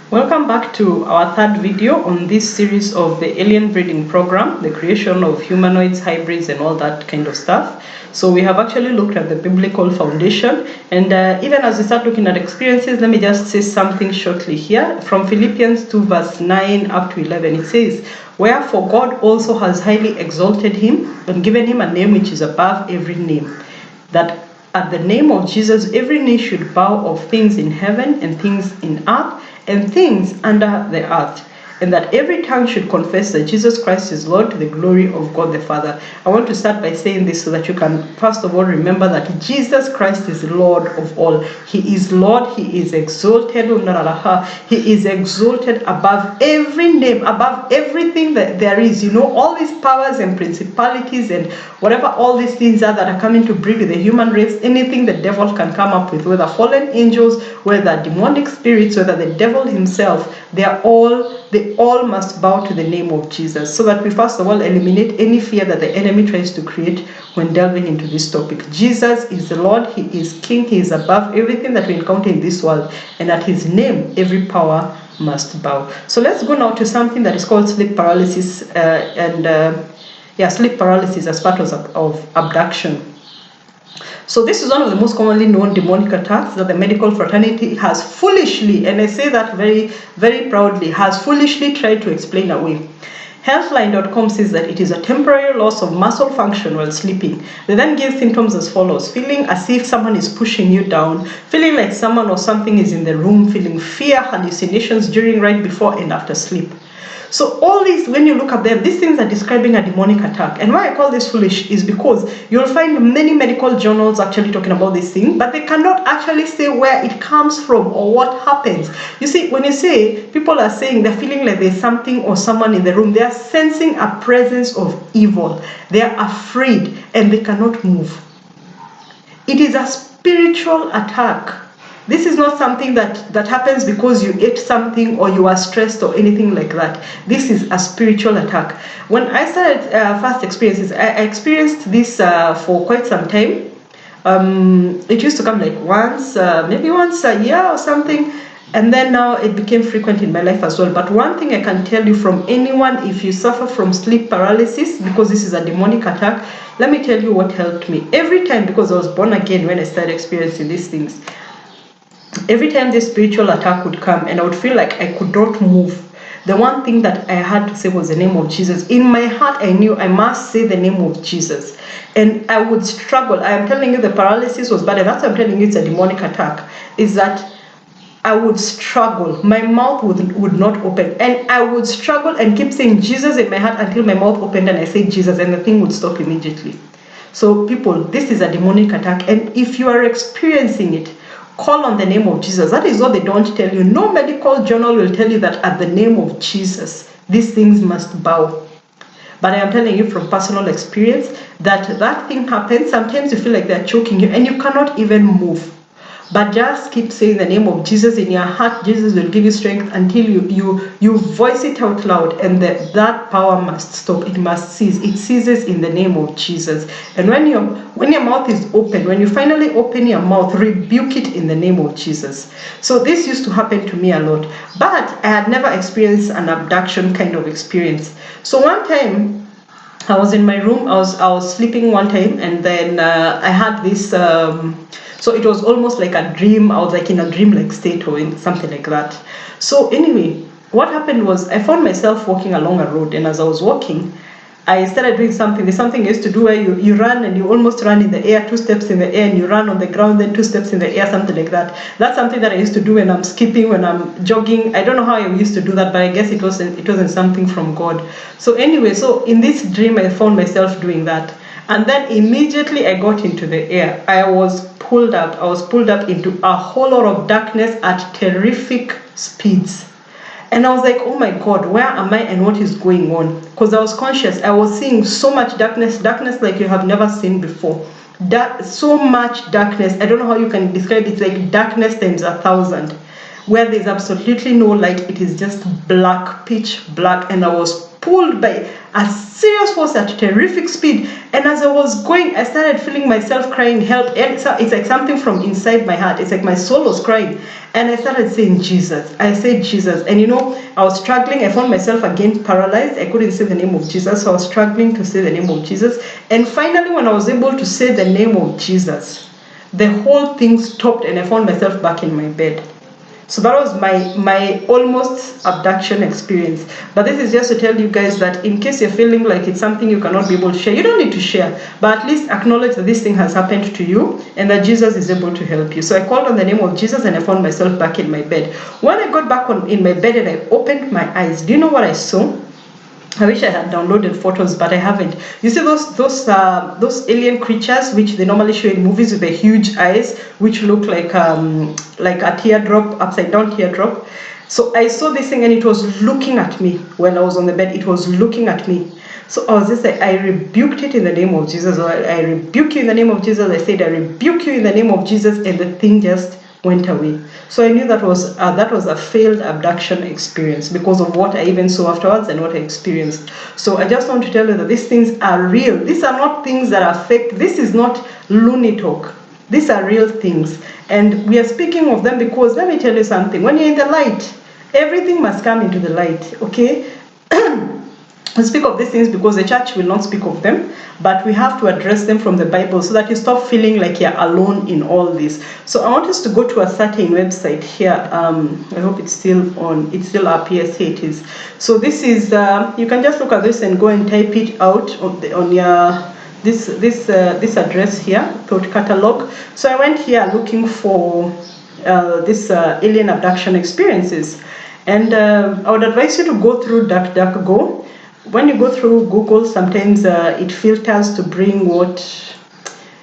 Welcome back to our third video on this series of the alien breeding program, the creation of humanoids, hybrids, and all that kind of stuff. So we have actually looked at the biblical foundation, and even as we start looking at experiences, let me just say something shortly here. From Philippians 2 verse 9 up to 11, it says, "Wherefore God also has highly exalted him and given him a name which is above every name, that at the name of Jesus every knee should bow, of things in heaven and things in earth and things under the earth, and that every tongue should confess that Jesus Christ is Lord, to the glory of God the Father." I want to start by saying this so that you can first of all remember that Jesus Christ is Lord of all. He is Lord, he is exalted, he is exalted above every name, above everything that there is. You know, all these powers and principalities and whatever all these things are that are coming to breed with the human race, anything the devil can come up with, whether fallen angels, whether demonic spirits, whether the devil himself, they all must bow to the name of Jesus, so that we first of all eliminate any fear that the enemy tries to create when delving into this topic. Jesus is the Lord, he is King, he is above everything that we encounter in this world, and at his name every power must bow. So let's go now to something that is called sleep paralysis, sleep paralysis as part of abduction. So this is one of the most commonly known demonic attacks that the medical fraternity has foolishly, and I say that very, very proudly, has foolishly tried to explain away. Healthline.com says that it is a temporary loss of muscle function while sleeping. They then give symptoms as follows: feeling as if someone is pushing you down, feeling like someone or something is in the room, feeling fear, hallucinations during, right before, and after sleep. So all these, when you look at them, these things are describing a demonic attack. And why I call this foolish is because you'll find many medical journals actually talking about this thing, but they cannot actually say where it comes from or what happens. You see, when you say, people are saying they're feeling like there's something or someone in the room, they are sensing a presence of evil. They are afraid and they cannot move. It is a spiritual attack. This is not something that happens because you ate something or you are stressed or anything like that. This is a spiritual attack. When I started first experiences, I experienced this for quite some time. It used to come like maybe once a year or something. And then now it became frequent in my life as well. But one thing I can tell you from anyone, if you suffer from sleep paralysis, because this is a demonic attack, let me tell you what helped me. Every time, because I was born again when I started experiencing these things, every time this spiritual attack would come and I would feel like I could not move, the one thing that I had to say was the name of Jesus. In my heart, I knew I must say the name of Jesus. And I would struggle. I am telling you the paralysis was bad, and that's why I'm telling you it's a demonic attack, is that I would struggle. My mouth would not open. And I would struggle and keep saying Jesus in my heart until my mouth opened and I said Jesus, and the thing would stop immediately. So people, this is a demonic attack. And if you are experiencing it, call on the name of Jesus. That is what they don't tell you. No medical journal will tell you that at the name of Jesus, these things must bow. But I am telling you from personal experience that thing happens. Sometimes you feel like they're choking you and you cannot even move. But just keep saying the name of Jesus in your heart. Jesus will give you strength until you voice it out loud, and that power must stop. It must cease. It ceases in the name of Jesus. And when your mouth is open, when you finally open your mouth, rebuke it in the name of Jesus. So this used to happen to me a lot, but I had never experienced an abduction kind of experience. So one time I was in my room. I was sleeping one time, and then I had this. So it was almost like a dream. I was like in a dream-like state or in something like that. So anyway, what happened was I found myself walking along a road, and as I was walking, I started doing something. There's something I used to do where you run and you almost run in the air, 2 steps in the air, and you run on the ground, then 2 steps in the air, something like that. That's something that I used to do when I'm skipping, when I'm jogging. I don't know how I used to do that, but I guess it wasn't something from God. So anyway, so in this dream, I found myself doing that. And then immediately I got into the air. I was pulled up into a whole lot of darkness at terrific speeds. And I was like, oh my God, where am I and what is going on? Because I was conscious. I was seeing so much darkness like you have never seen before. So much darkness. I don't know how you can describe it. It's like darkness times 1,000. Where there's absolutely no light. It is just black, pitch black. And I was pulled by a serious force at terrific speed. And as I was going, I started feeling myself crying, help. And so it's like something from inside my heart. It's like my soul was crying. And I started saying, Jesus. I said, Jesus. And you know, I was struggling. I found myself again paralyzed. I couldn't say the name of Jesus. So I was struggling to say the name of Jesus. And finally, when I was able to say the name of Jesus, the whole thing stopped and I found myself back in my bed. So that was my almost abduction experience. But this is just to tell you guys that in case you're feeling like it's something you cannot be able to share, you don't need to share, but at least acknowledge that this thing has happened to you and that Jesus is able to help you. So I called on the name of Jesus and I found myself back in my bed. When I got back in my bed and I opened my eyes, do you know what I saw? I wish I had downloaded photos, but I haven't. You see those alien creatures which they normally show in movies with the huge eyes, which look like a teardrop, upside down teardrop. So I saw this thing and it was looking at me when I was on the bed. It was looking at me. So I was just like, I rebuked it in the name of Jesus. Or I rebuke you in the name of Jesus. I said, I rebuke you in the name of Jesus, and the thing just went away. So I knew that was a failed abduction experience because of what I even saw afterwards and what I experienced. So I just want to tell you that these things are real. These are not things that are fake. This is not loony talk. These are real things. And we are speaking of them because, let me tell you something, when you're in the light, everything must come into the light, okay? We speak of these things because the church will not speak of them, but we have to address them from the Bible so that you stop feeling like you're alone in all this. So I want us to go to a certain website here. I hope it's still on. It's still up. Yes, here it is. So this is, you can just look at this and go and type it out on your this address here, thought catalog. So I went here looking for this alien abduction experiences, and I would advise you to go through DuckDuckGo. When you go through Google, sometimes it filters to bring what,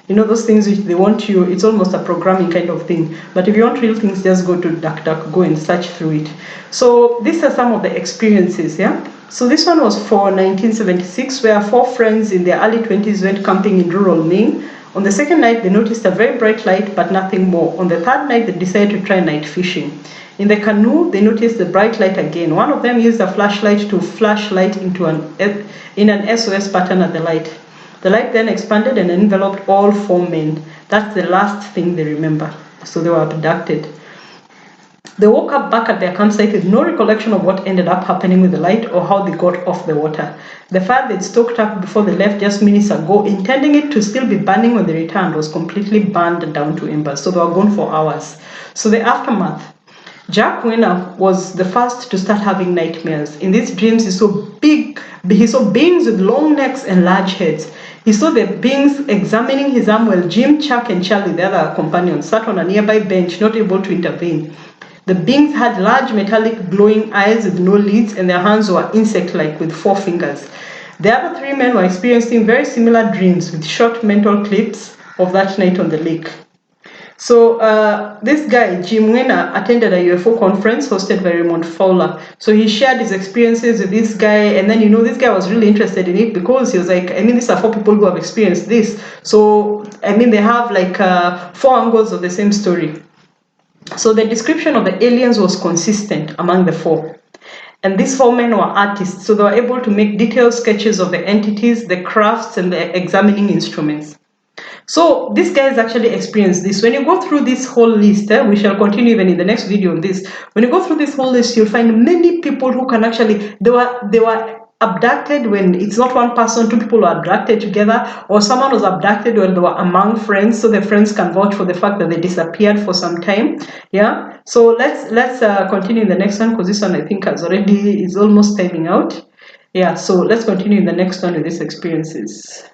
you know, those things which they want you. It's almost a programming kind of thing. But if you want real things, just go to DuckDuckGo and search through it. So these are some of the experiences, yeah? So this one was for 1976, where 4 friends in their early 20s went camping in rural Maine. On the second night, they noticed a very bright light, but nothing more. On the third night, they decided to try night fishing. In the canoe, they noticed the bright light again. One of them used a flashlight to flash light into an SOS pattern at the light. The light then expanded and enveloped all 4 men. That's the last thing they remember. So they were abducted. They woke up back at their campsite with no recollection of what ended up happening with the light or how they got off the water. The fire they'd stoked up before they left just minutes ago, intending it to still be burning when they returned, was completely burned down to embers. So they were gone for hours. So the aftermath. Jack Winner was the first to start having nightmares. In these dreams, he saw beings with long necks and large heads. He saw the beings examining his arm while Jim, Chuck, and Charlie, the other companions, sat on a nearby bench, not able to intervene. The beings had large metallic glowing eyes with no lids, and their hands were insect-like with 4 fingers. The other 3 men were experiencing very similar dreams with short mental clips of that night on the lake. So this guy, Jim Winner, attended a UFO conference hosted by Raymond Fowler. So he shared his experiences with this guy, and then, you know, this guy was really interested in it because he was like, I mean, these are 4 people who have experienced this. So, I mean, they have like 4 angles of the same story. So the description of the aliens was consistent among the 4. And these 4 men were artists, so they were able to make detailed sketches of the entities, the crafts, and the examining instruments. So these guys actually experienced this. When you go through this whole list, we shall continue even in the next video on this. When you go through this whole list, you'll find many people who can actually, they were abducted when it's not one person, 2 people were abducted together, or someone was abducted when they were among friends, so the friends can vouch for the fact that they disappeared for some time. Yeah. So let's continue in the next one, because this one I think is almost timing out. Yeah. So let's continue in the next one with these experiences.